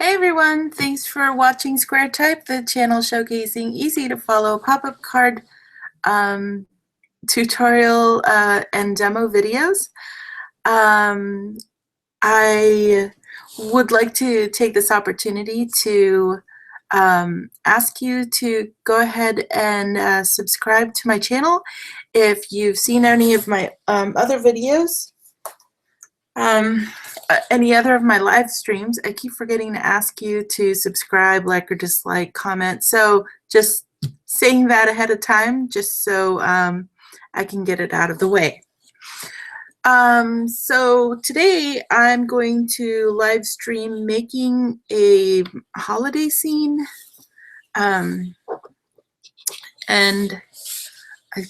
Hey everyone, thanks for watching Square Type, the channel showcasing easy to follow pop-up card um, tutorial and demo videos. I would like to take this opportunity to ask you to go ahead and subscribe to my channel if you've seen any of my other videos. Any other of my live streams. I keep forgetting to ask you to subscribe, like, or dislike, comment. So just saying that ahead of time, just so I can get it out of the way. So today I'm going to live stream making a holiday scene. And I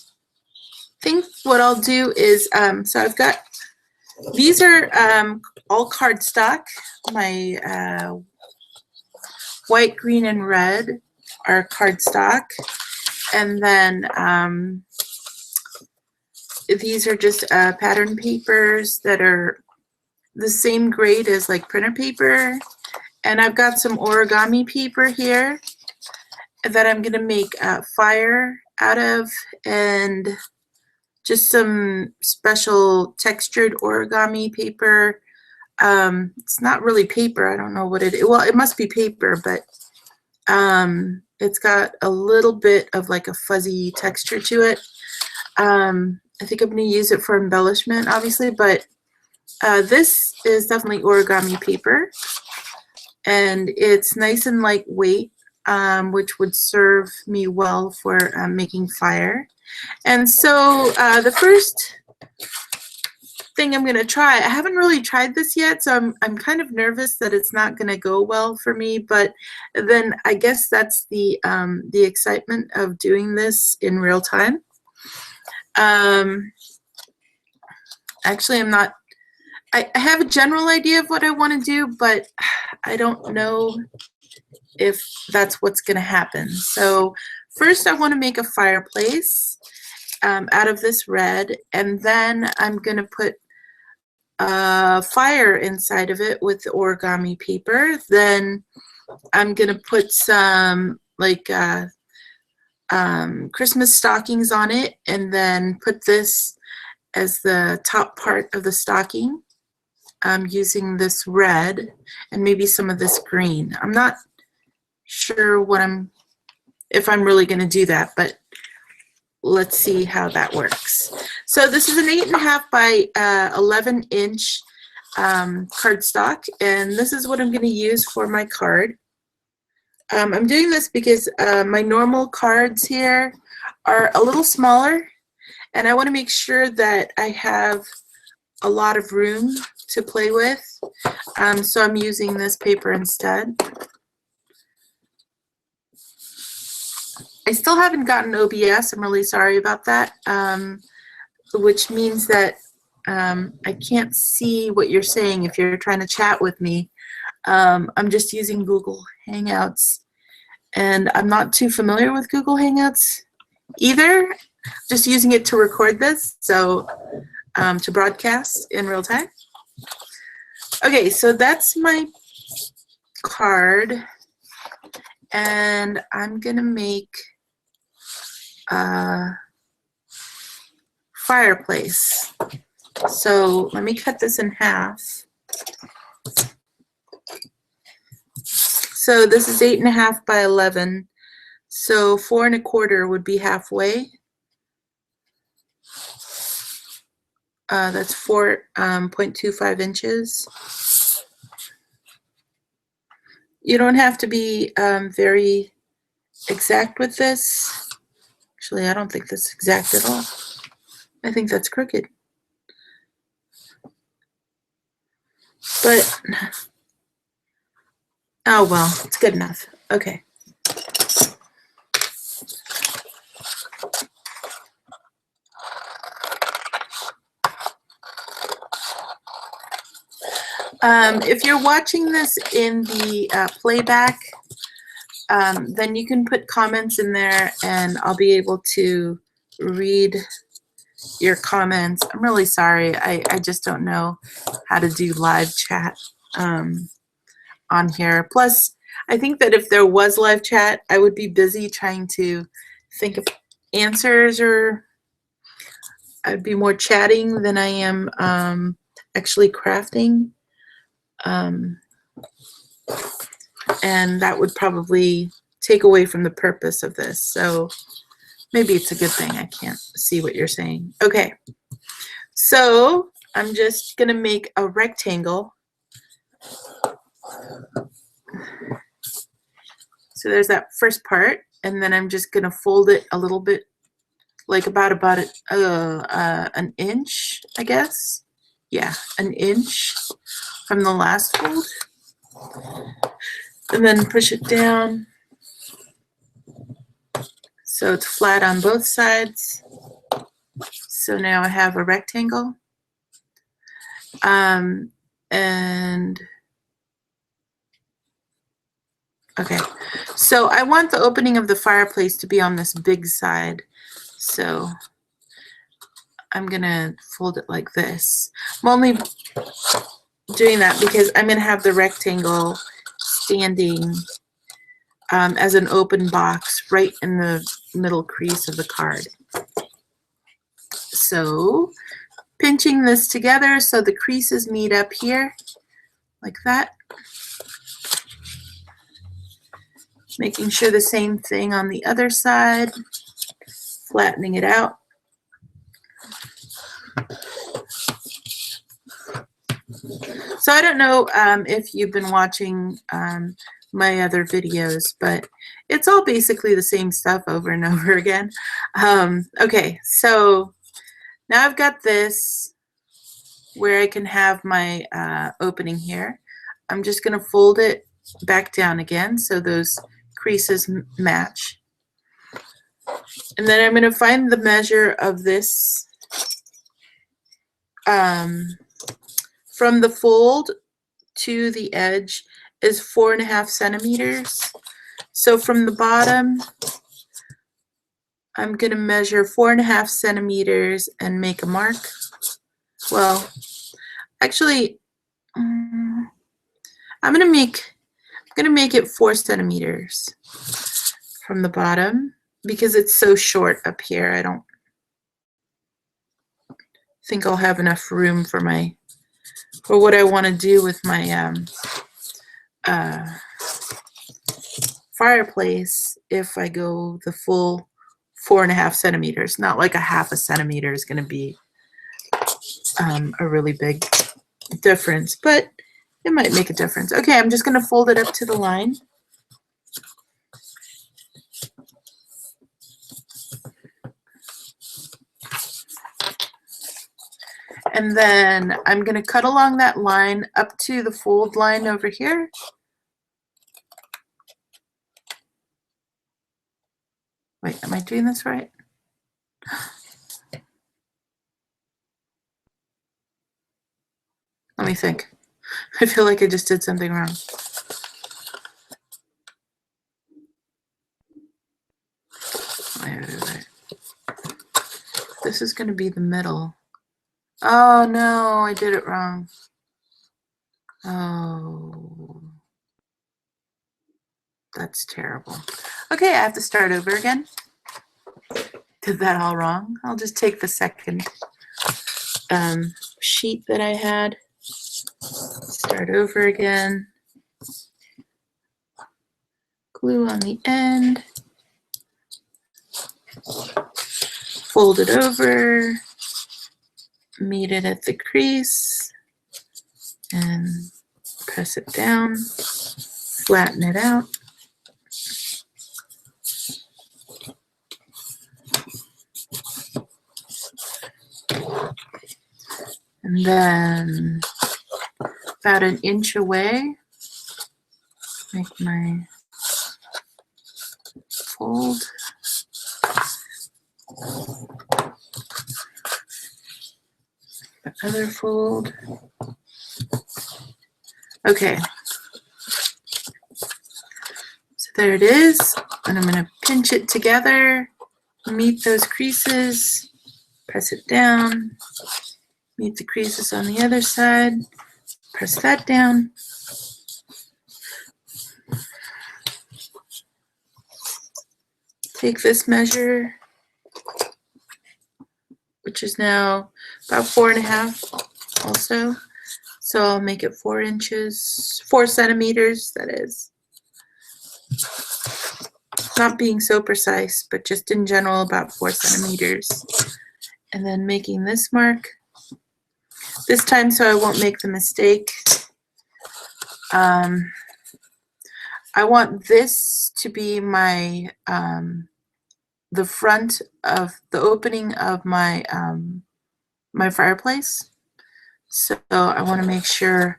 think what I'll do is, so I've got, these are all cardstock. My white, green, and red are cardstock. And then these are just pattern papers that are the same grade as like printer paper. And I've got some origami paper here that I'm gonna make fire out of, and just some special textured origami paper. It's not really paper. I don't know what it is. Well, it must be paper, but it's got a little bit of like a fuzzy texture to it. I think I'm going to use it for embellishment, obviously, but this is definitely origami paper, and it's nice and lightweight, which would serve me well for making fire. And so the first thing I'm going to try, I haven't really tried this yet, so I'm kind of nervous that it's not going to go well for me, but then I guess that's the excitement of doing this in real time. Actually, I have a general idea of what I want to do, but I don't know if that's what's going to happen. So first I want to make a fireplace out of this red, and then I'm going to put fire inside of it with the origami paper. Then I'm going to put some like Christmas stockings on it, and then put this as the top part of the stocking. I'm using this red and maybe some of this green. I'm not sure if I'm really going to do that, but let's see how that works. So this is an 8.5 by 11-inch cardstock, and this is what I'm going to use for my card. I'm doing this because my normal cards here are a little smaller, and I want to make sure that I have a lot of room to play with. So I'm using this paper instead. I still haven't gotten OBS. I'm really sorry about that, which means that I can't see what you're saying if you're trying to chat with me. I'm just using Google Hangouts, and I'm not too familiar with Google Hangouts either. Just using it to record this, so to broadcast in real time. Okay, so that's my card, and I'm gonna make a fireplace. So let me cut this in half. So this is 8.5 by 11. So 4 1/4 would be halfway. That's 4.25 inches. You don't have to be very exact with this. Actually, I don't think that's exact at all. I think that's crooked. But, oh well, it's good enough. Okay. If you're watching this in the playback, then you can put comments in there, and I'll be able to read your comments. I'm really sorry. I just don't know how to do live chat on on here. Plus, I think that if there was live chat, I would be busy trying to think of answers, or I'd be more chatting than I am actually crafting. And that would probably take away from the purpose of this. So maybe it's a good thing. I can't see what you're saying. Okay. So I'm just going to make a rectangle. So there's that first part, and then I'm just going to fold it a little bit, like about an inch, I guess. Yeah, an inch from the last fold. And then push it down so it's flat on both sides. So now I have a rectangle. And okay, so I want the opening of the fireplace to be on this big side. So I'm gonna fold it like this. I'm only doing that because I'm gonna have the rectangle standing as an open box right in the middle crease of the card. So pinching this together so the creases meet up here like that. Making sure the same thing on the other side, flattening it out. So I don't know if you've been watching my other videos, but it's all basically the same stuff over and over again. Okay, so now I've got this where I can have my opening here. I'm just going to fold it back down again so those creases match. And then I'm going to find the measure of this from the fold to the edge is 4.5 centimeters. So from the bottom, I'm going to measure 4.5 centimeters and make a mark. Well, actually, I'm going to make it 4 centimeters from the bottom because it's so short up here. I don't think I'll have enough room for what I want to do with my fireplace if I go the full 4.5 centimeters. Not like a 0.5 centimeter is going to be a really big difference, but it might make a difference. Okay, I'm just going to fold it up to the line. And then I'm going to cut along that line up to the fold line over here. Wait, am I doing this right? Let me think. I feel like I just did something wrong. This is going to be the middle. Oh no, I did it wrong. Oh, that's terrible. Okay, I have to start over again. Did that all wrong. I'll just take the second sheet that I had. Start over again. Glue on the end. Fold it over. Meet it at the crease. And press it down. Flatten it out. And then about an inch away, make my fold. The other fold. Okay. So there it is. And I'm going to pinch it together, meet those creases, press it down, meet the creases on the other side, press that down, take this measure, which is now about 4.5 also. So I'll make it 4 inches, 4 centimeters, that is. Not being so precise, but just in general about 4 centimeters. And then making this mark. This time so I won't make the mistake. I want this to be my, the front of the opening of my, my fireplace. So I want to make sure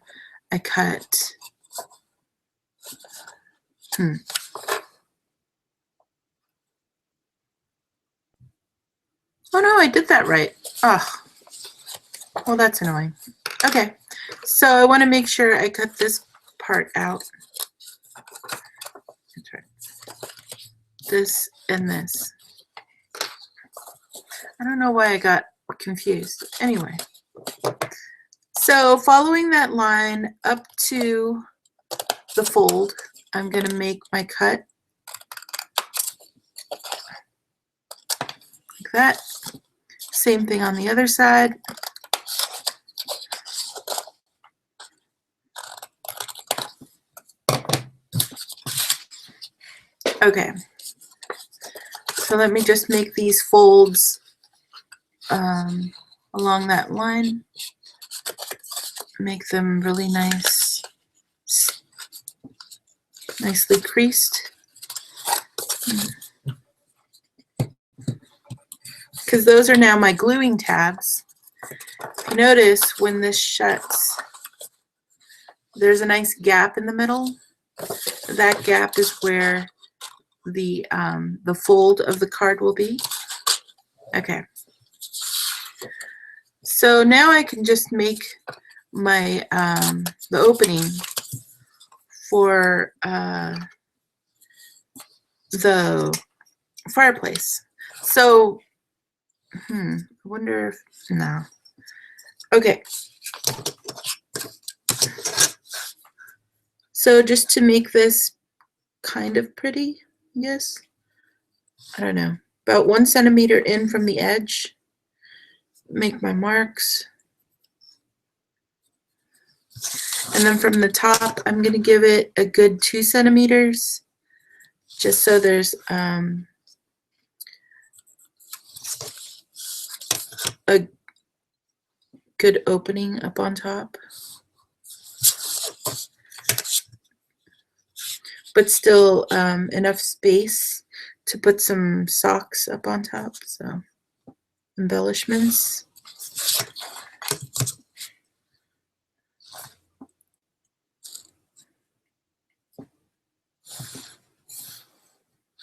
I cut. Oh no, I did that right. Oh, well, that's annoying. Okay, so I want to make sure I cut this part out. That's right. This and this. I don't know why I got confused. Anyway, so following that line up to the fold, I'm going to make my cut like that. Same thing on the other side. Okay, so let me just make these folds along that line. Make them really nice, nicely creased. Because those are now my gluing tabs. If you notice when this shuts, there's a nice gap in the middle. That gap is where the fold of the card will be. Okay. So now I can just make my the opening for the fireplace. So I wonder if no. Okay. So just to make this kind of pretty, I guess. I don't know. About 1 centimeter in from the edge. Make my marks. And then from the top, I'm going to give it a good 2 centimeters, just so there's a good opening up on top. But still enough space to put some socks up on top, so embellishments.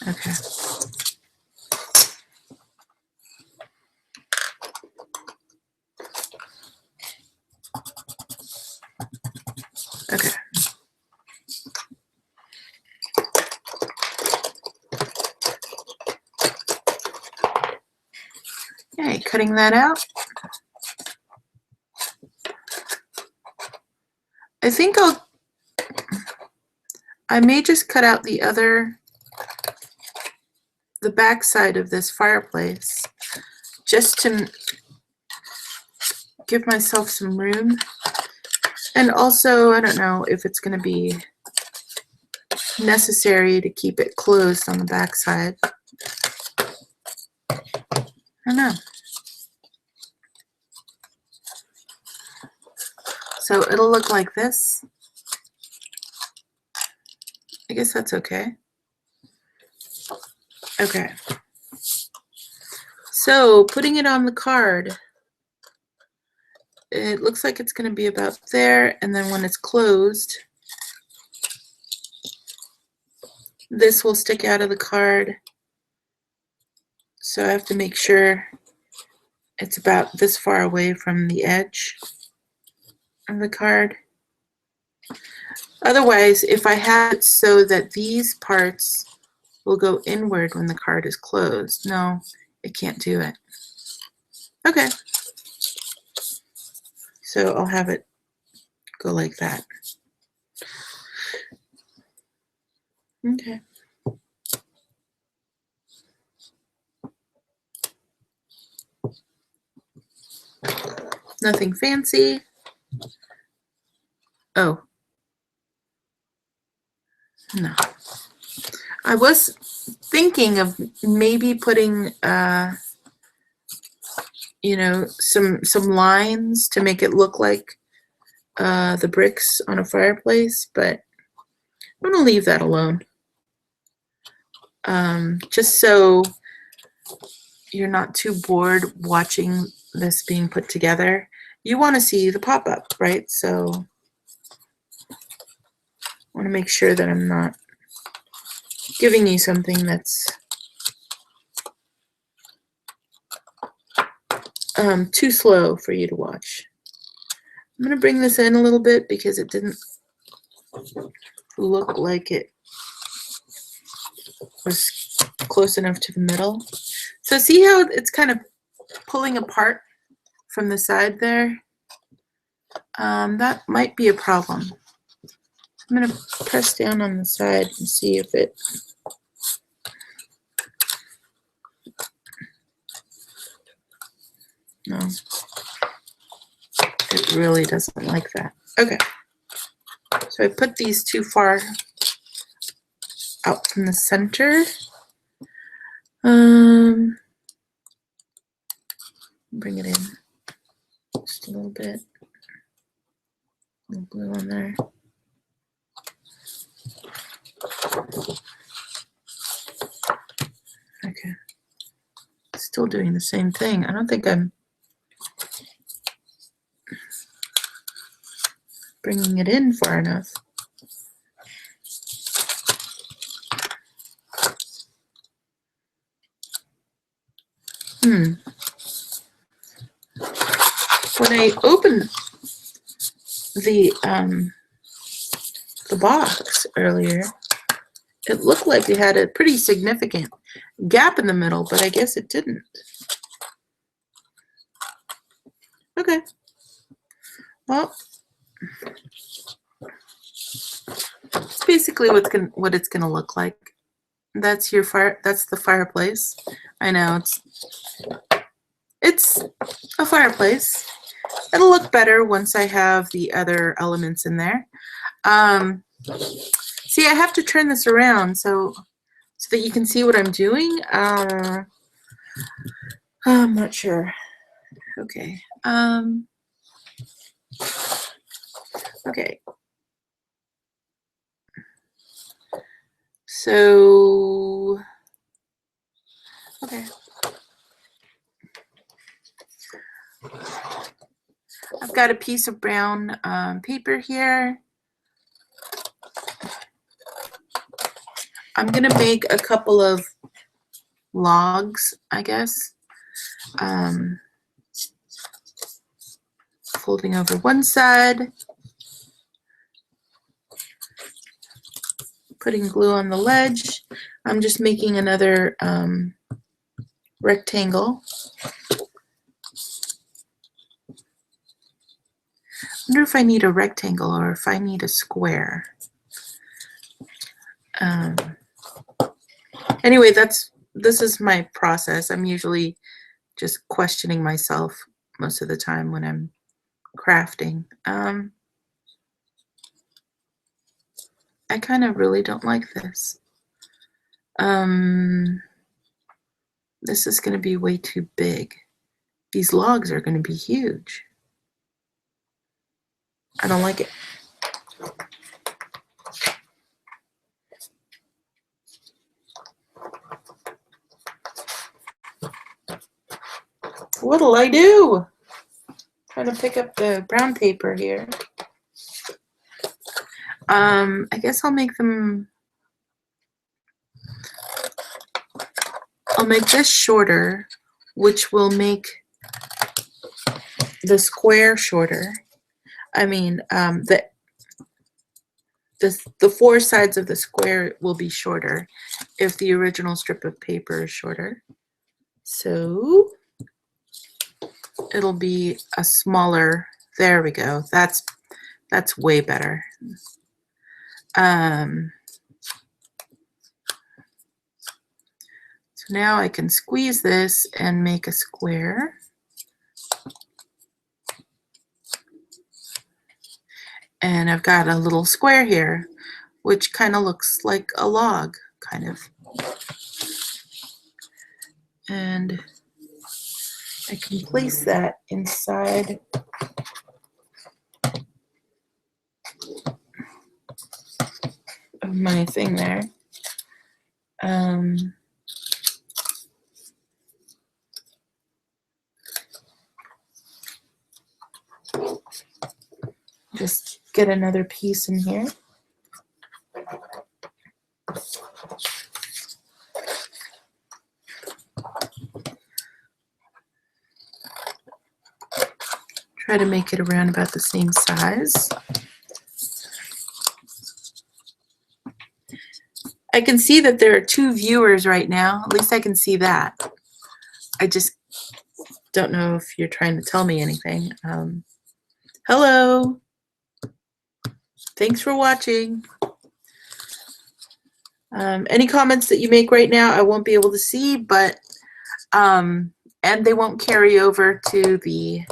Okay. Okay. Okay, cutting that out. I think I may just cut out the back side of this fireplace just to give myself some room. And also, I don't know if it's going to be necessary to keep it closed on the back side. I don't know. So it'll look like this. I guess that's okay. Okay. So putting it on the card, it looks like it's going to be about there, and then when it's closed, this will stick out of the card. So I have to make sure it's about this far away from the edge of the card. Otherwise, if I have it so that these parts will go inward when the card is closed, no, it can't do it. Okay. So I'll have it go like that. Okay. Nothing fancy. Oh, no. I was thinking of maybe putting, you know, some lines to make it look like the bricks on a fireplace, but I'm gonna leave that alone. Just so you're not too bored watching this being put together. You want to see the pop-up, right? So I want to make sure that I'm not giving you something that's too slow for you to watch. I'm going to bring this in a little bit because it didn't look like it was close enough to the middle. So see how it's kind of pulling apart from the side there? That might be a problem. I'm going to press down on the side and see if it... No. It really doesn't like that. Okay. So I put these too far out from the center. Bring it in just a little bit. A little glue on there. Okay. Still doing the same thing. I don't think I'm bringing it in far enough. When I opened the box earlier, it looked like it had a pretty significant gap in the middle, but I guess it didn't. Okay. Well, it's basically what it's gonna look like. That's the fireplace. I know it's a fireplace. It'll look better once I have the other elements in there. See, I have to turn this around so that you can see what I'm doing. I'm not sure. Okay. Okay. So, okay. I've got a piece of brown paper here. I'm gonna make a couple of logs, I guess. Folding over one side, putting glue on the ledge. I'm just making another rectangle. I wonder if I need a rectangle or if I need a square. Anyway, this is my process. I'm usually just questioning myself most of the time when I'm crafting. I kind of really don't like this. This is going to be way too big. These logs are going to be huge. I don't like it. What'll I do? Trying to pick up the brown paper here. I guess I'll make this shorter, which will make the square shorter. I mean, the four sides of the square will be shorter if the original strip of paper is shorter. So it'll be a smaller, there we go. That's way better. So now I can squeeze this and make a square. And I've got a little square here, which kind of looks like a log, kind of. And I can place that inside of my thing there. Just get another piece in here. Try to make it around about the same size. I can see that there are 2 viewers right now. At least I can see that. I just don't know if you're trying to tell me anything. Hello. Thanks for watching. Any comments that you make right now, I won't be able to see, but and they won't carry over to the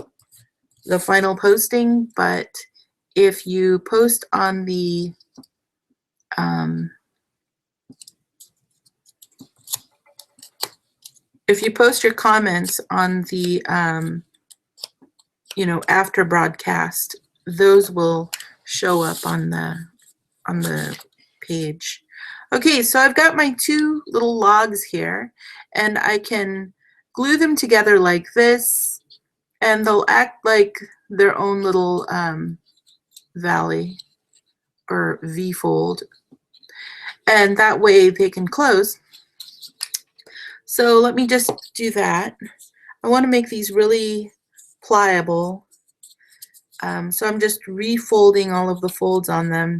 final posting. But if you post on the if you post your comments on the after broadcast, those will show up on the page. Okay, so I've got my 2 little logs here, and I can glue them together like this, and they'll act like their own little valley or V-fold, and that way they can close. So let me just do that. I want to make these really pliable, so I'm just refolding all of the folds on them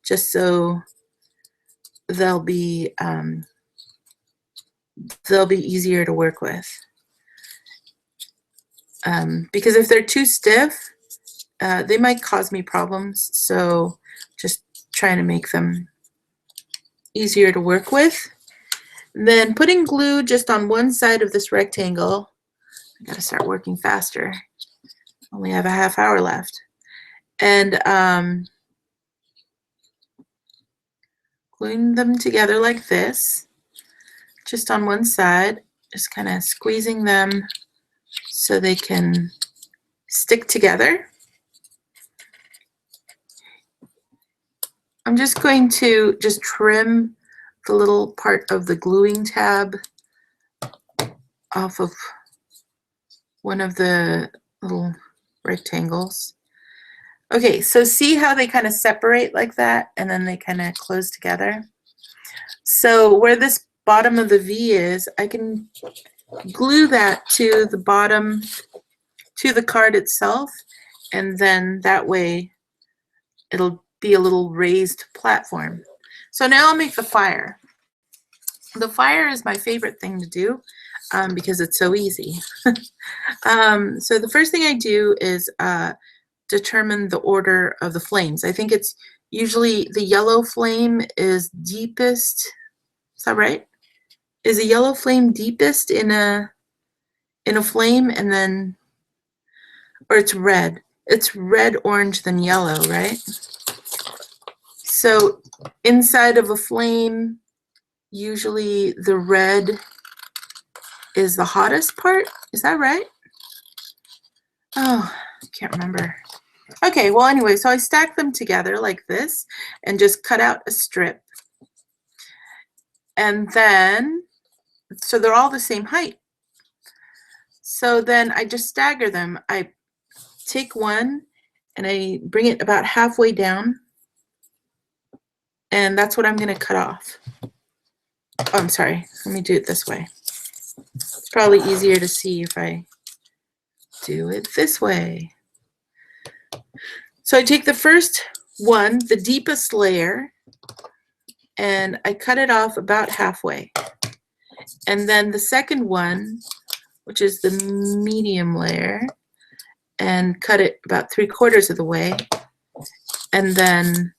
just so they'll be easier to work with. Because if they're too stiff, they might cause me problems. So just trying to make them easier to work with. And then putting glue just on one side of this rectangle. I gotta start working faster. Only have a half hour left. And gluing them together like this, just on one side, just kind of squeezing them so they can stick together. I'm just going to trim the little part of the gluing tab off of one of the little rectangles. Okay, so see how they kind of separate like that and then they kind of close together? So where this bottom of the V is, I can glue that to the bottom, to the card itself, and then that way it'll be a little raised platform. So now I'll make the fire. The fire is my favorite thing to do because it's so easy. So the first thing I do is determine the order of the flames. I think it's usually the yellow flame is deepest. Is that right? Is a yellow flame deepest in a flame, and then, or it's red. It's red, orange, then yellow, right? So inside of a flame, usually the red is the hottest part. Is that right? Oh, I can't remember. Okay, well anyway, so I stack them together like this and just cut out a strip. And then, so they're all the same height. So then I just stagger them. I take one and I bring it about halfway down, and that's what I'm going to cut off. Oh, I'm sorry. Let me do it this way. It's probably easier to see if I do it this way. So I take the first one, the deepest layer, and I cut it off about halfway. And then the second one, which is the medium layer, and cut it about 3/4 of the way. And then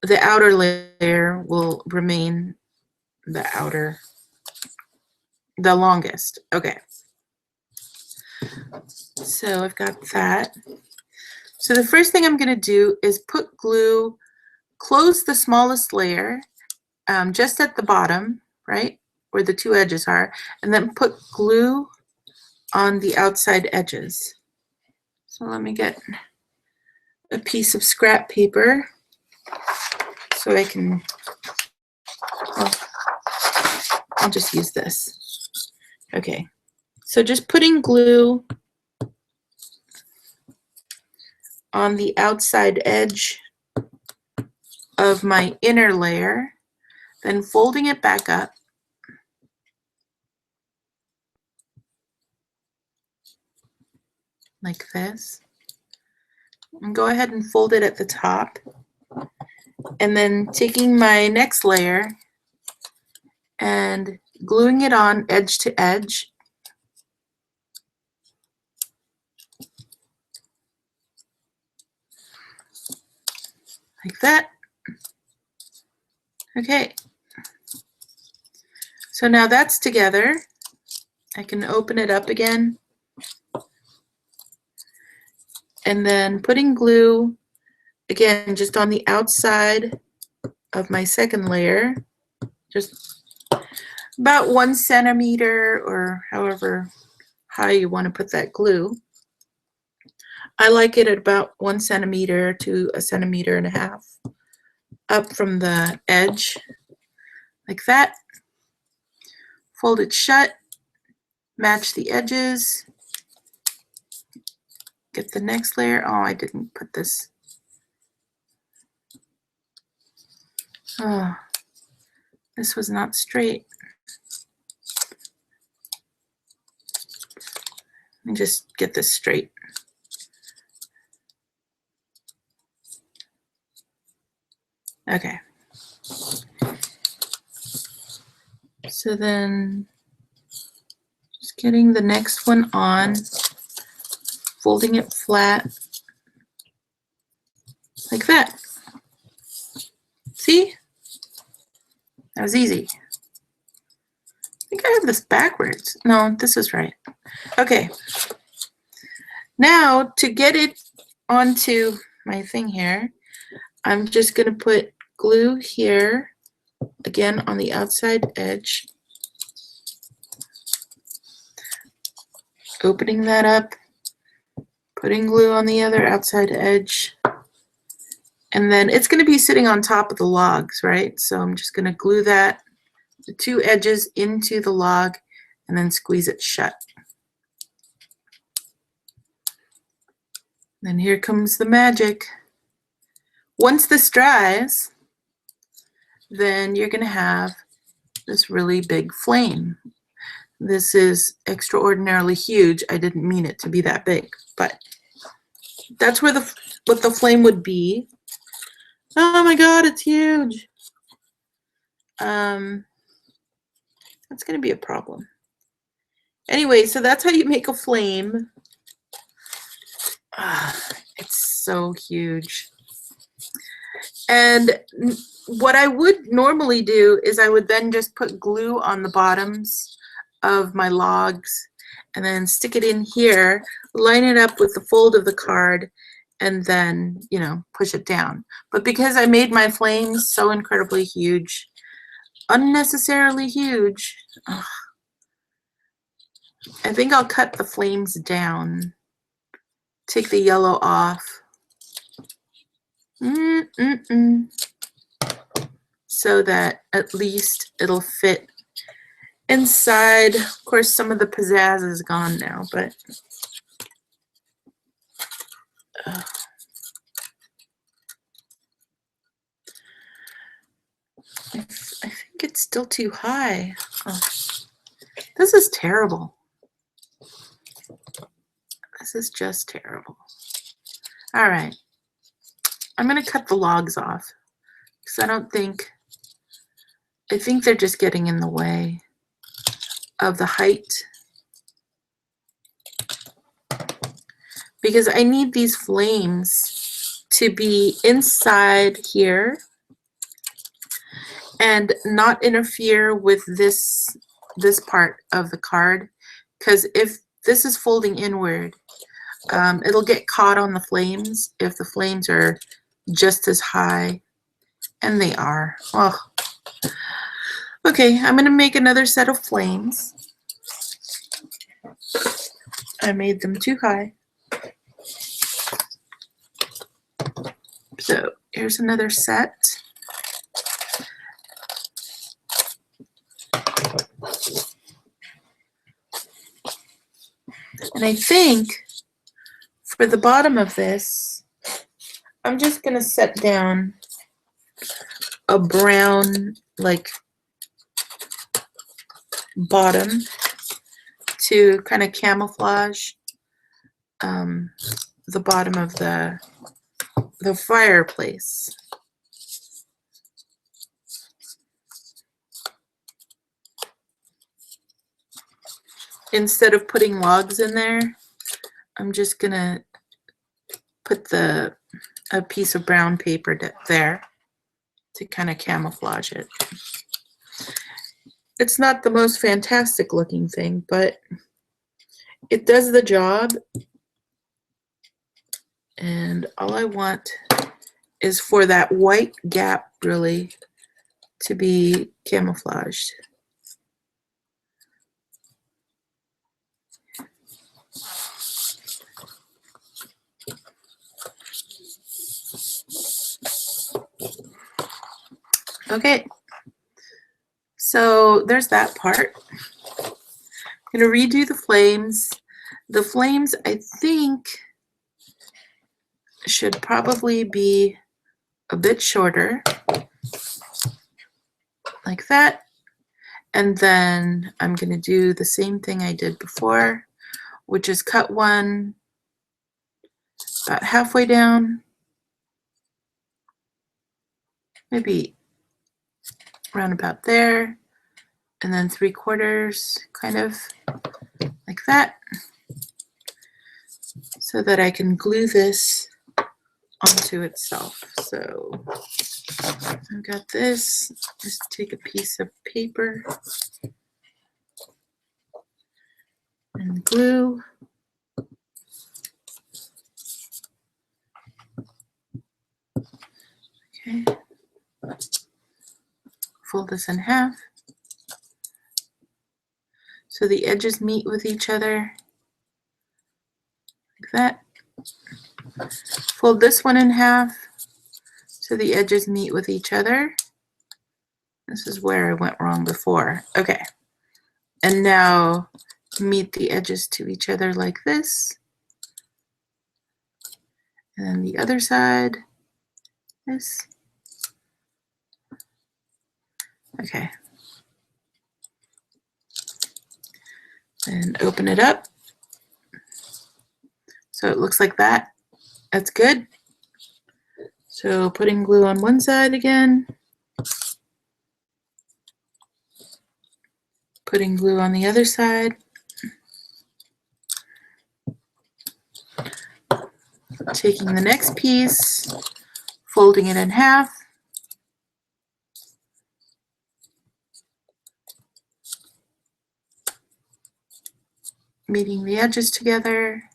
the outer layer will remain the longest. Okay. So I've got that. So the first thing I'm going to do is put glue, close the smallest layer just at the bottom, right, where the two edges are, and then put glue on the outside edges. So let me get a piece of scrap paper so I can, well, I'll just use this. Okay, so just putting glue on the outside edge of my inner layer, then folding it back up. Like this. And go ahead and fold it at the top. And then taking my next layer and gluing it on edge to edge. Like that. Okay. So now that's together. I can open it up again. And then putting glue, again, just on the outside of my second layer, just about 1 centimeter or however high you want to put that glue. I like it at about 1 centimeter to 1.5 centimeters up from the edge, like that. Fold it shut, match the edges, get the next layer. Oh, I didn't put this. Oh, this was not straight. Let me just get this straight. Okay. So then just getting the next one on, folding it flat like that. See? That was easy. I think I have this backwards. No, this is right. Okay. Now to get it onto my thing here, I'm just going to put glue here, again on the outside edge. Opening that up, putting glue on the other outside edge, and then it's going to be sitting on top of the logs, right? So I'm just going to glue that, the two edges into the log, and then squeeze it shut. Then here comes the magic. Once this dries, then you're going to have this really big flame. This is extraordinarily huge. I didn't mean it to be that big, but that's where what the flame would be. Oh my God, it's huge. That's going to be a problem. Anyway, so that's how you make a flame. It's so huge. And what I would normally do is I would then just put glue on the bottoms of my logs and then stick it in here, line it up with the fold of the card, and then, you know, push it down. But because I made my flames so incredibly huge, unnecessarily huge, I think I'll cut the flames down, take the yellow off. So that at least it'll fit inside. Of course, some of the pizzazz is gone now, but I think it's still too high. Oh, this is terrible. This is just terrible. All right. I'm going to cut the logs off because I think they're just getting in the way of the height. Because I need these flames to be inside here and not interfere with this part of the card. Because if this is folding inward, it'll get caught on the flames if the flames are just as high, and they are. Oh. Okay, I'm gonna make another set of flames. I made them too high. So here's another set. And I think for the bottom of this, I'm just gonna set down a brown, like, bottom to kind of camouflage the bottom of the fireplace. Instead of putting logs in there, I'm just gonna put a piece of brown paper there to kind of camouflage it. It's not the most fantastic looking thing, but it does the job. And all I want is for that white gap really to be camouflaged. Okay, so there's that part. I'm going to redo the flames. The flames, I think, should probably be a bit shorter, like that. And then I'm going to do the same thing I did before, which is cut one about halfway down, maybe around about there, and then 3/4, kind of like that, so that I can glue this onto itself. So I've got this. Just take a piece of paper and glue. Okay. Fold this in half so the edges meet with each other, like that. Fold this one in half so the edges meet with each other. This is where I went wrong before. Okay. And now meet the edges to each other like this. And then the other side, this. Okay. And open it up. So it looks like that. That's good. So putting glue on one side again. Putting glue on the other side. Taking the next piece, folding it in half. Meeting the edges together.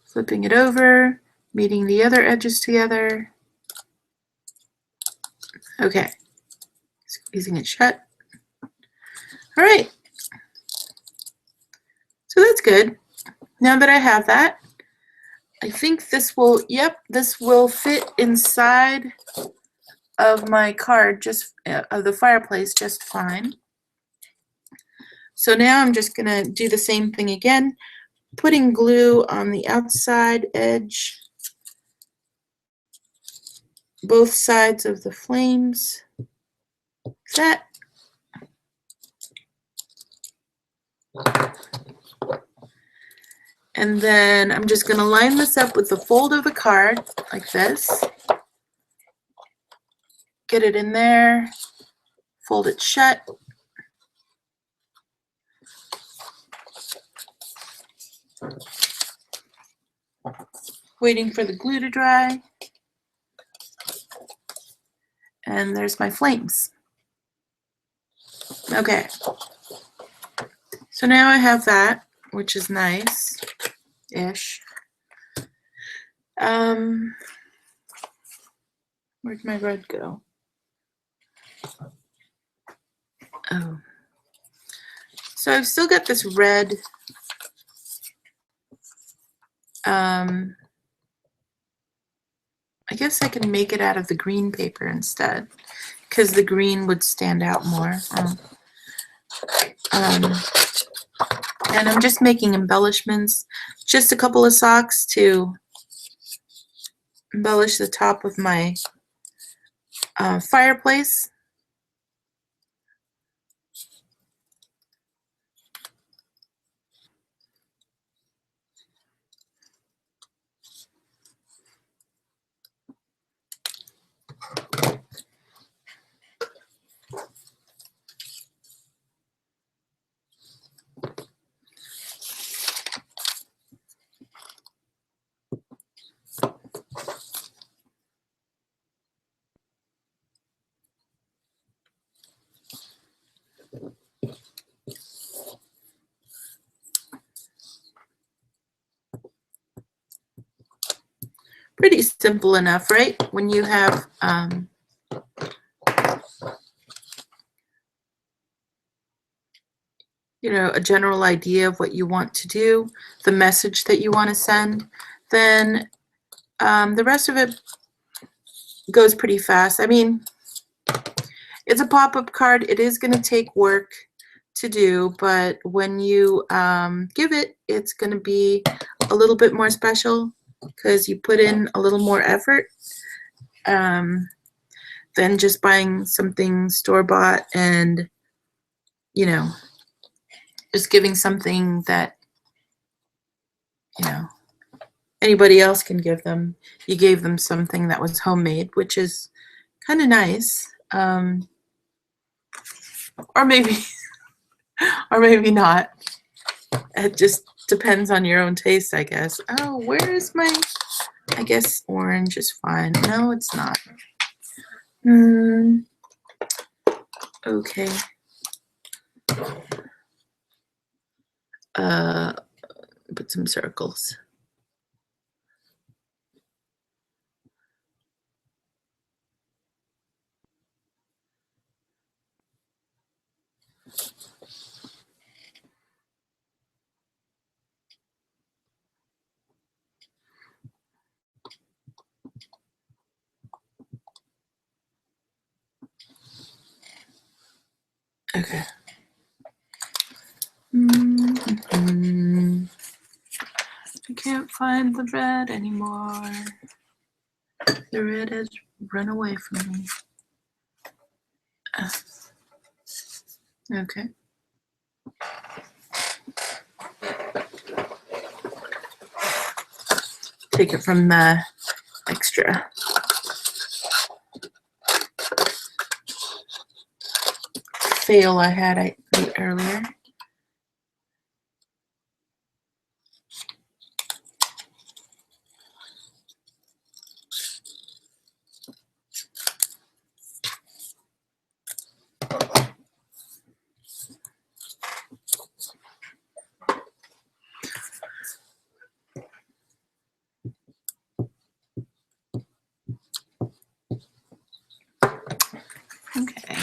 Flipping it over, meeting the other edges together. Okay, squeezing it shut. All right, so that's good. Now that I have that, I think this will, yep, this will fit inside of my card, just of the fireplace, just fine. So now I'm just gonna do the same thing again, putting glue on the outside edge, both sides of the flames, like that. And then I'm just gonna line this up with the fold of the card, like this. Get it in there, fold it shut. Waiting for the glue to dry. And there's my flames. Okay. So now I have that, which is nice-ish. Where'd my red go? Oh. So I've still got this red. I guess I can make it out of the green paper instead, because the green would stand out more. And I'm just making embellishments, just a couple of socks to embellish the top of my fireplace. Pretty simple enough, right? When you have you know, a general idea of what you want to do, the message that you want to send, then the rest of it goes pretty fast. I mean, it's a pop-up card. It is going to take work to do, but when you give it, it's going to be a little bit more special because you put in a little more effort than just buying something store-bought and, you know, just giving something that, you know, anybody else can give them. You gave them something that was homemade, which is kind of nice. Or maybe, or maybe not. It just depends on your own taste, I guess. Oh, where is my, I guess orange is fine. No, it's not. Okay. Put some circles. Okay. I can't find the red anymore. The red has run away from me. Okay. Take it from the extra. Fail I had earlier. Okay.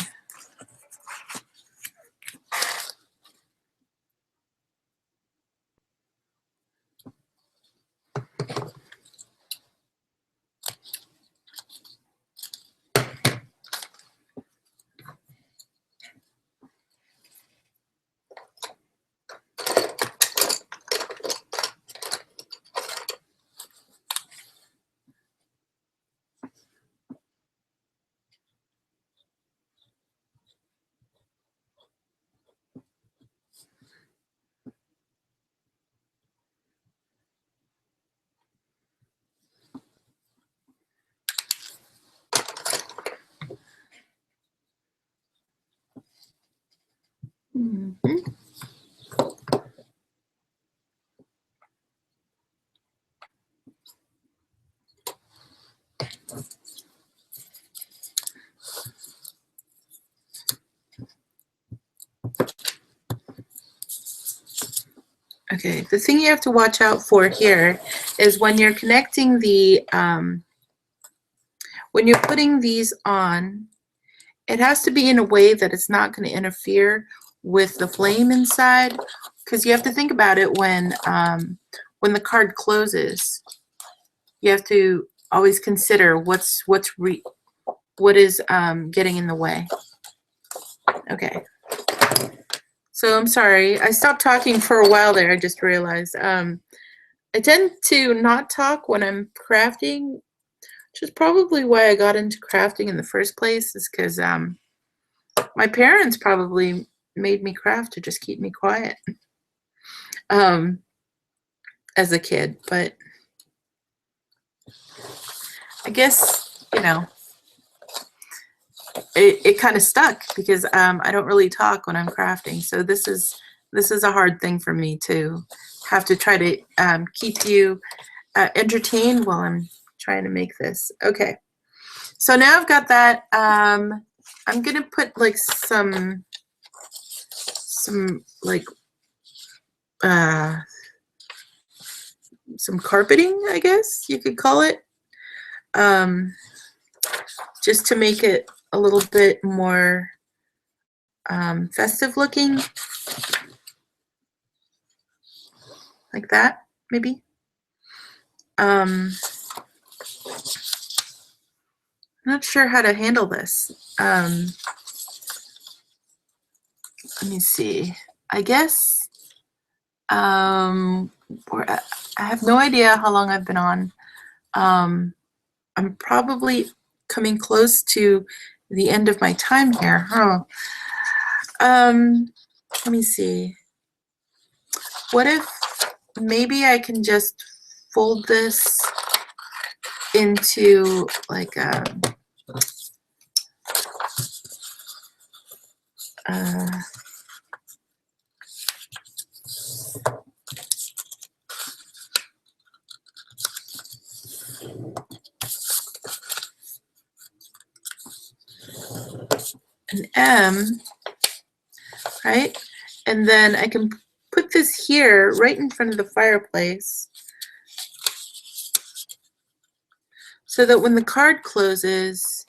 Okay, the thing you have to watch out for here is when you're connecting the, when you're putting these on, it has to be in a way that it's not going to interfere with the flame inside, because you have to think about it when the card closes. You have to always consider what is getting in the way. Okay. So I'm sorry, I stopped talking for a while there. I just realized. I tend to not talk when I'm crafting, which is probably why I got into crafting in the first place, is because my parents probably made me craft to just keep me quiet as a kid. But I guess, you know, it kind of stuck because I don't really talk when I'm crafting. So this is a hard thing for me to have to try to keep you entertained while I'm trying to make this. Okay, so now I've got that. I'm gonna put like some like some carpeting, I guess you could call it, just to make it a little bit more festive looking, like that, maybe. I'm not sure how to handle this. Let me see. I guess I have no idea how long I've been on. I'm probably coming close to the end of my time here. Huh. Let me see. What if maybe I can just fold this into like an M, right? And then I can put this here right in front of the fireplace so that when the card closes,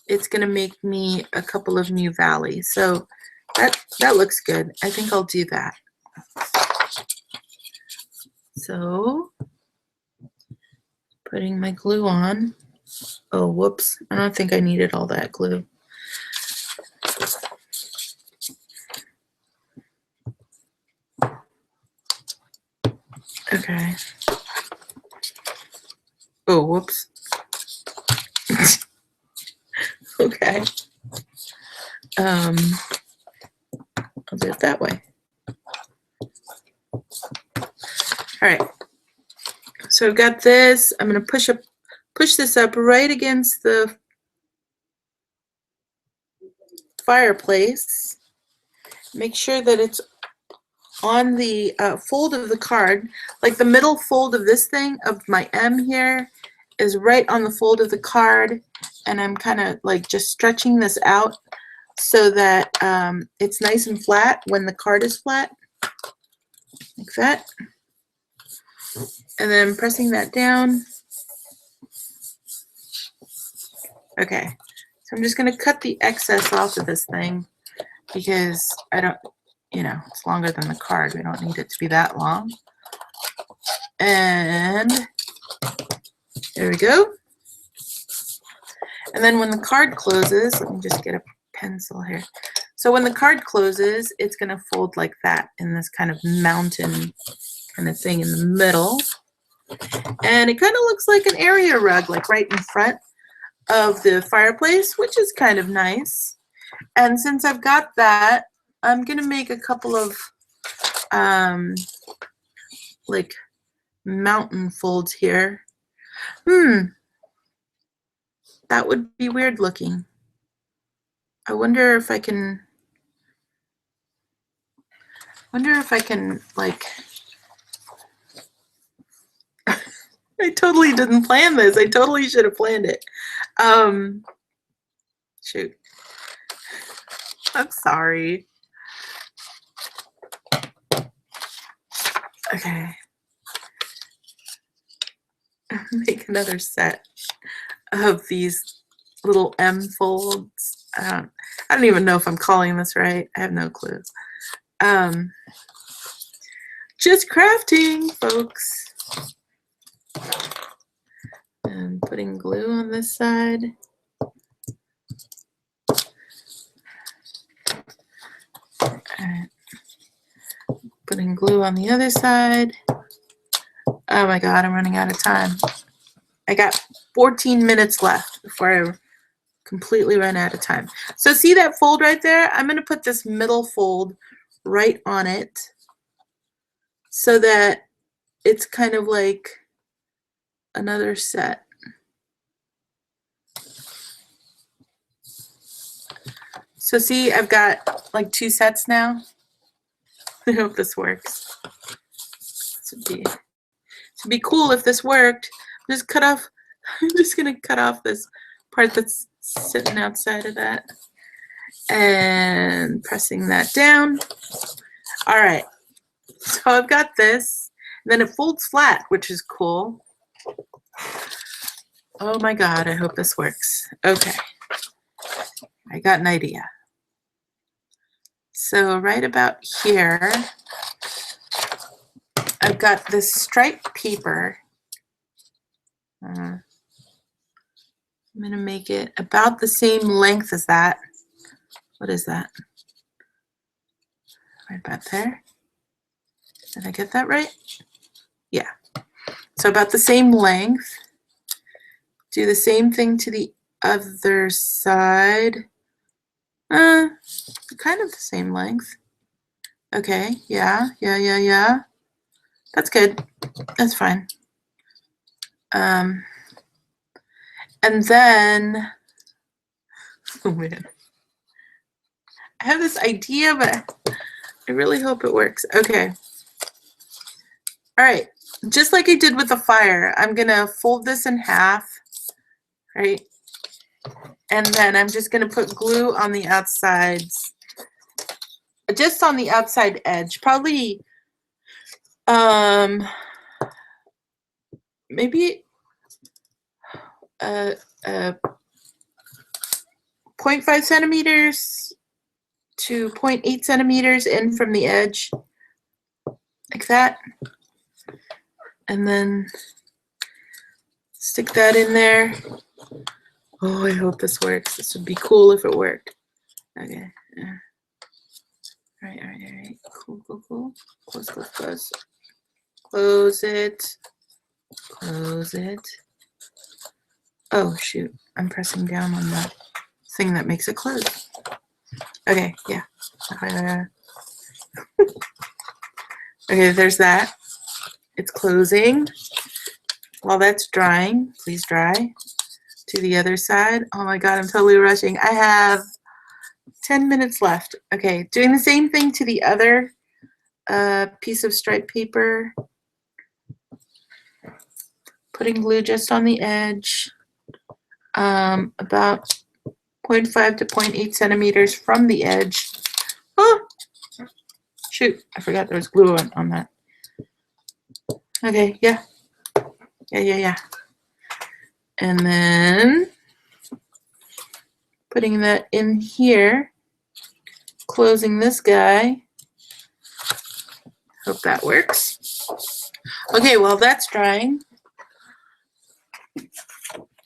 it's going to make me a couple of new valleys. So that looks good. I think I'll do that. So putting my glue on. Oh, whoops. I don't think I needed all that glue. Okay. Oh, whoops. Okay. I'll do it that way. All right. So I've got this. I'm going to push this up right against the fireplace. Make sure that it's on the fold of the card, like the middle fold of this thing, of my M here, is right on the fold of the card, and I'm kind of like just stretching this out so that it's nice and flat when the card is flat, like that. And then pressing that down. Okay, so I'm just going to cut the excess off of this thing because I don't, you know, it's longer than the card. We don't need it to be that long. And there we go. And then when the card closes, let me just get a pencil here. So when the card closes, it's going to fold like that in this kind of mountain kind of thing in the middle. And it kind of looks like an area rug, like right in front of the fireplace, which is kind of nice. And since I've got that, I'm going to make a couple of like mountain folds here. That would be weird looking. I wonder if I can like, I totally didn't plan this. I totally should have planned it. Shoot. I'm sorry. Okay. Make another set of these little M folds. I don't even know if I'm calling this right. I have no clue. Just crafting, folks. And putting glue on this side. Alright. Putting glue on the other side. Oh my god, I'm running out of time. I got 14 minutes left before I completely run out of time. So see that fold right there? I'm going to put this middle fold right on it so that it's kind of like another set. So see, I've got like 2 sets now. I hope this works. This would be cool if this worked. Just cut off. I'm just gonna cut off this part that's sitting outside of that and pressing that down. All right. So I've got this. And then it folds flat, which is cool. Oh my god! I hope this works. Okay. I got an idea. So right about here, I've got this striped paper. I'm going to make it about the same length as that. What is that? Right about there. Did I get that right? Yeah. So about the same length. Do the same thing to the other side. Kind of the same length. Okay, yeah. That's good. That's fine. And then, oh man. I have this idea, but I really hope it works. Okay. All right. Just like I did with the fire, I'm going to fold this in half, right? And then I'm just going to put glue on the outsides, just on the outside edge, probably maybe 0.5 centimeters to 0.8 centimeters in from the edge, like that. And then stick that in there. Oh, I hope this works. This would be cool if it worked. Okay. Yeah. All right. Cool. Close. Close it. Oh, shoot. I'm pressing down on the thing that makes it close. Okay, yeah. Okay, there's that. It's closing. While that's drying, please dry. To the other side. Oh my god, I'm totally rushing. I have 10 minutes left. Okay, doing the same thing to the other piece of striped paper. Putting glue just on the edge. About 0.5 to 0.8 centimeters from the edge. Oh, shoot, I forgot there was glue on that. Okay, yeah. And then putting that in here, closing this guy. Hope that works. Okay, while that's drying, I'm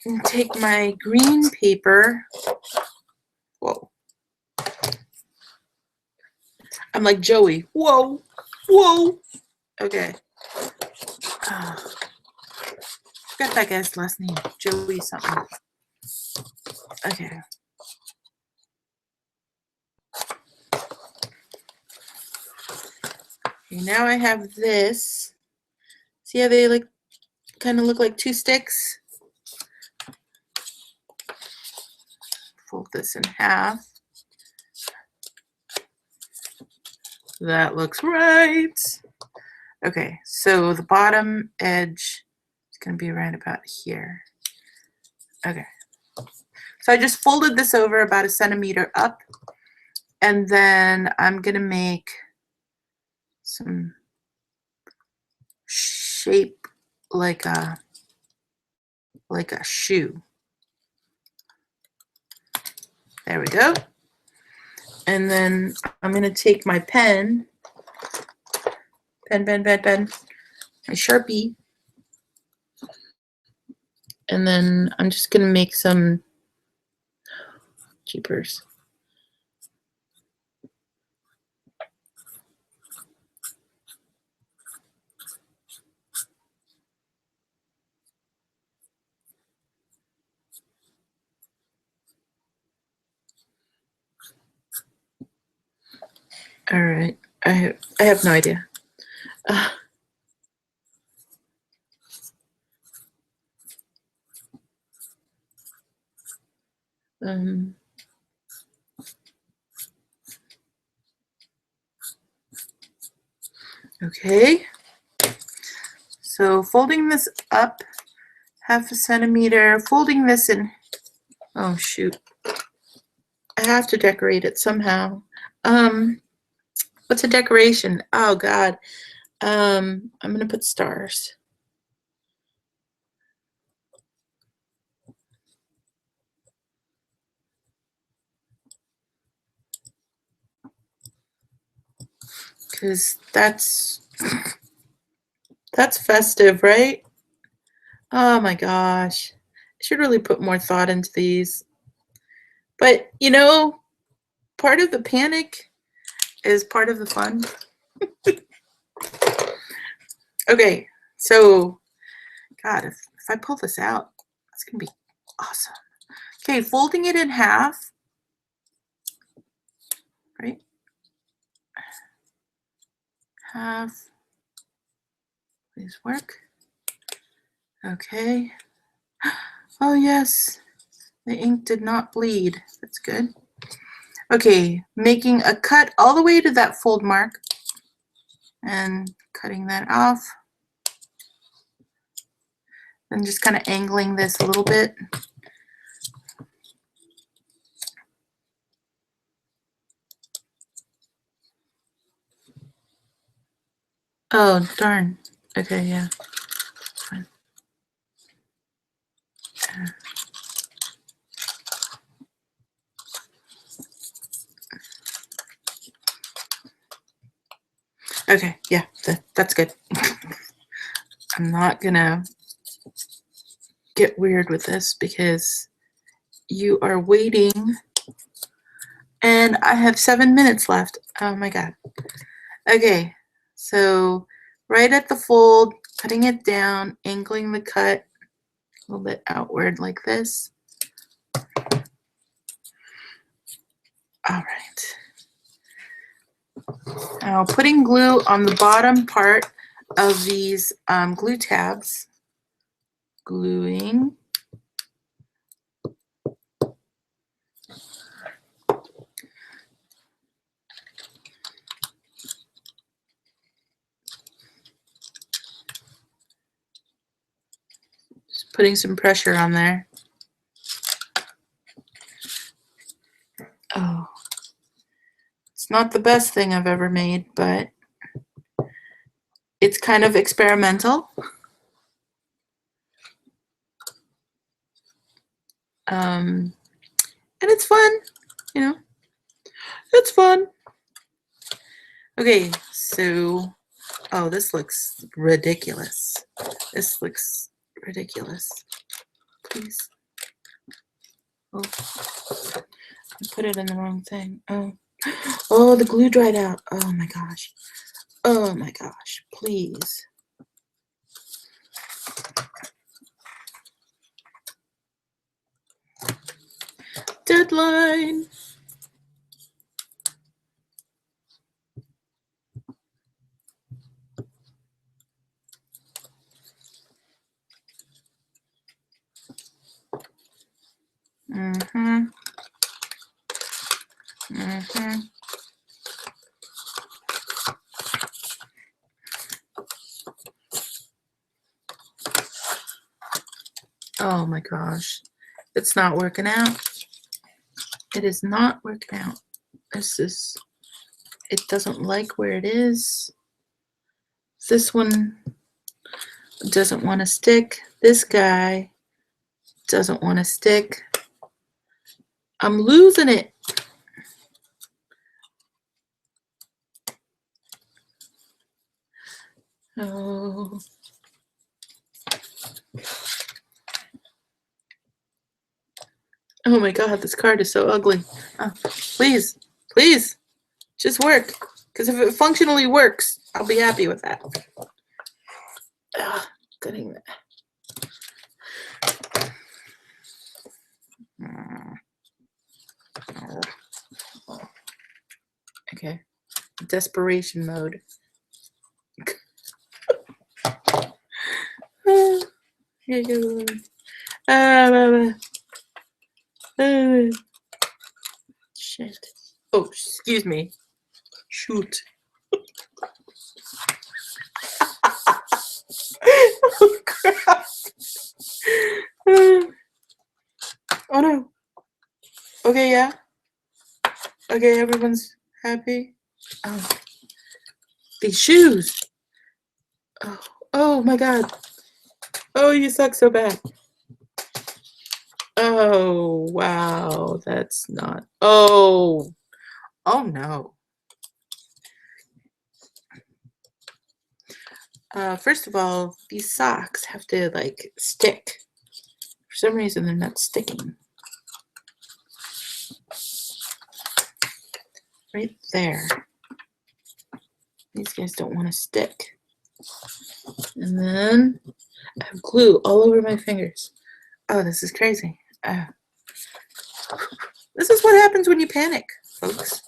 gonna take my green paper. Whoa. I'm like Joey. Whoa. Okay. Forgot that guy's last name. Joey something. Okay. Okay, now I have this. See how they like kind of look like 2 sticks? Fold this in half. That looks right. Okay, so the bottom edge is going to be right about here. Okay. So I just folded this over about 1 centimeter up, and then I'm going to make some shape like a shoe. There we go. And then I'm going to take my pen, my Sharpie, and then I'm just going to make some jeepers. All right, I have no idea. Okay, so folding this up 1/2 centimeter, folding this in, oh shoot, I have to decorate it somehow. What's a decoration? Oh God, I'm gonna put stars. Because that's festive, right? Oh my gosh. I should really put more thought into these. But, you know, part of the panic is part of the fun. Okay, so, God, if I pull this out, it's going to be awesome. Okay, folding it in half, right? Half. Please work. Okay. Oh, yes. The ink did not bleed. That's good. Okay, making a cut all the way to that fold mark and cutting that off. And just kind of angling this a little bit. Oh, darn. Okay, yeah. Fine. Okay, yeah, that's good. I'm not gonna get weird with this because you are waiting and I have 7 minutes left. Oh my God. Okay, so right at the fold, cutting it down, angling the cut a little bit outward like this. All right. Now putting glue on the bottom part of these glue tabs. Gluing. Just putting some pressure on there. Oh, it's not the best thing I've ever made, but it's kind of experimental. And it's fun, you know, it's fun. Okay, so, oh, this looks ridiculous. This looks ridiculous. Please. Oh, I put it in the wrong thing. Oh, oh, the glue dried out. Oh my gosh. Oh my gosh, please. Deadline. Mm-hmm. Mm-hmm. Oh my gosh. It's not working out. It is not working out. It doesn't like where it is. This one, doesn't want to stick. This guy doesn't want to stick. I'm losing it. Oh. Oh my God, this card is so ugly. Oh, please, please, just work. Because if it functionally works, I'll be happy with that. Getting that. Okay, desperation mode. Here you go. Shit. Oh, excuse me. Shoot. Oh, crap. Oh no. Okay, yeah. Okay, everyone's happy. Oh, these shoes. Oh, oh my God. Oh, you suck so bad. Oh, wow. That's not. Oh. Oh no. First of all, these socks have to like stick. For some reason, they're not sticking. Right there. These guys don't want to stick. And then I have glue all over my fingers. Oh, this is crazy. This is what happens when you panic, folks.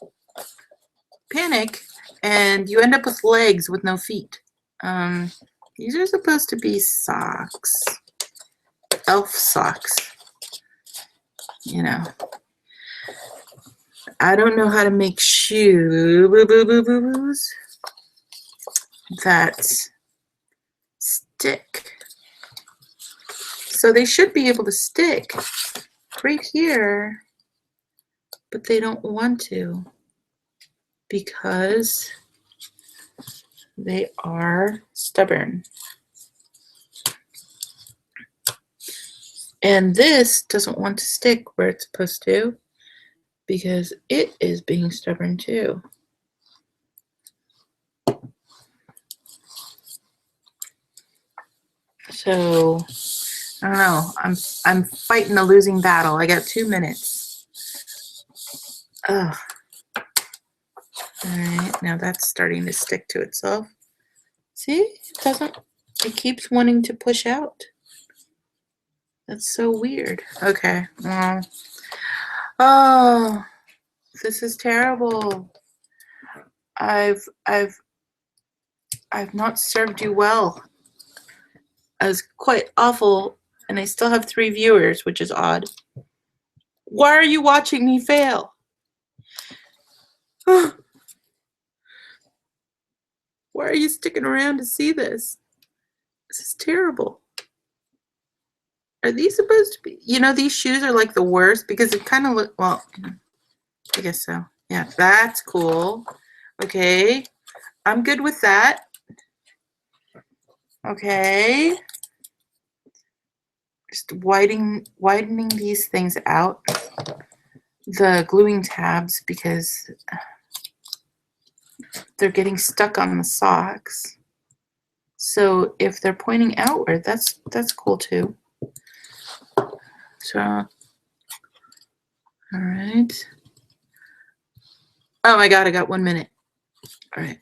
Panic, and you end up with legs with no feet. These are supposed to be socks. Elf socks. You know. I don't know how to make shoes that stick. So they should be able to stick right here, but they don't want to because they are stubborn. And this doesn't want to stick where it's supposed to because it is being stubborn too. So I don't know. I'm fighting a losing battle. I got 2 minutes. Ugh. All right, now that's starting to stick to itself. See, it doesn't. It keeps wanting to push out. That's so weird. Okay. Well. Oh, this is terrible. I've not served you well. I was quite awful, and I still have 3 viewers, which is odd. Why are you watching me fail? Why are you sticking around to see this? This is terrible. Are these supposed to be, you know, these shoes are like the worst because it kind of look, well, I guess so. Yeah, that's cool. Okay, I'm good with that. Okay. Just widening these things out, the gluing tabs, because they're getting stuck on the socks. So if they're pointing outward, that's cool too. So, all right. Oh my God, I got 1 minute. All right.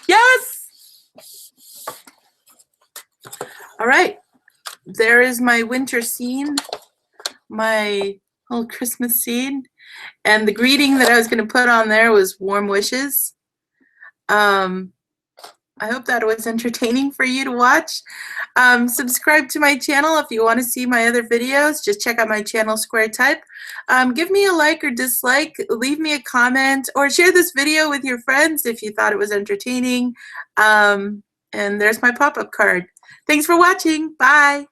Yes! All right. There is my winter scene, my little Christmas scene. And the greeting that I was going to put on there was warm wishes. I hope that was entertaining for you to watch. Subscribe to my channel if you want to see my other videos. Just check out my channel, Square Type. Give me a like or dislike. Leave me a comment or share this video with your friends if you thought it was entertaining. And there's my pop-up card. Thanks for watching. Bye.